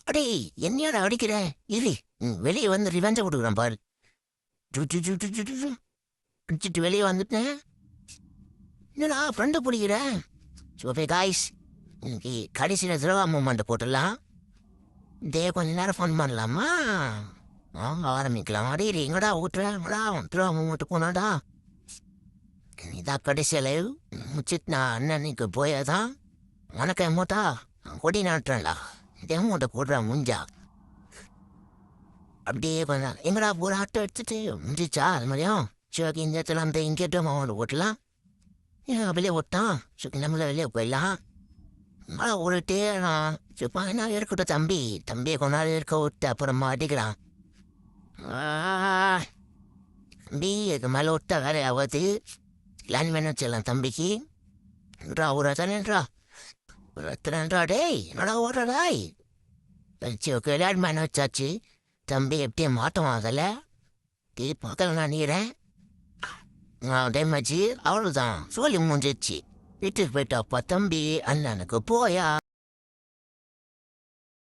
அடே என்னையோட அடிக்கிற இரு. வெளியே வந்து ரிவெஞ்ச கொடுக்குறேன் பாரு. அடிச்சுட்டு வெளியே வந்துட்டேன். என்னடா ஃப்ரெண்டை பிடிக்கிற? சோஃபே காய்ஸ், இன்னைக்கு கடைசியில் துரோகா மூமெண்ட் போட்டுடலாம். இதே கொஞ்ச நேரம் ஃபோன் பண்ணலாமா? வாங்க ஆரம்பிக்கலாம். அடே எங்கடா ஊட்டுறேன்டா துரோகா மூமெண்ட் போனாடா. இதான் கடைசி லைவ் முடிச்சிட்டு நான் அண்ணனுக்கு போயதான் உனக்கு அமௌண்ட்டா கொடி நாட்டுறேன்டா. இதே அமௌண்ட்டை போடுறா முஞ்சா. அப்படியே கொஞ்சம் எங்கடா ஒரு ஆட்டோ எடுத்துட்டு முடிச்சா அது மாதிரியும் சரி இந்த இடத்துல அந்த இங்கேட்டும் அமௌண்ட் ஓட்டலாம். ஏன் வெளியே ஓட்டான் சரி நம்மள வெளியே போயிடலாம். மழை ஓடிட்டே நான் சுப்பா என்ன இருக்கட்டும் தம்பி. தம்பியை கொஞ்ச நாள் இருக்க விட்டு அப்புறமா அடிக்கிறான். தம்பி இதுக்கு மேலே விட்டா வேற ஆகாது. லேண்ட் வேணும் வச்சிடலாம் தம்பிக்கு. ஒரு தானேன்றா ரத்தனன்றா. டேய் என்னடா ஓடுறடாய். சரி ஓகே லேண்ட் மேன் வச்சாச்சு. தம்பி எப்படியும் மாட்டோம் அதில் பார்க்கல நான் நீரேன். டேமாச்சு அவ்வளோதான் சொல்லி முடிஞ்சிச்சு. வீட்டுக்கு போயிட்டாப்பா தம்பி. அண்ணனுக்கு போயா.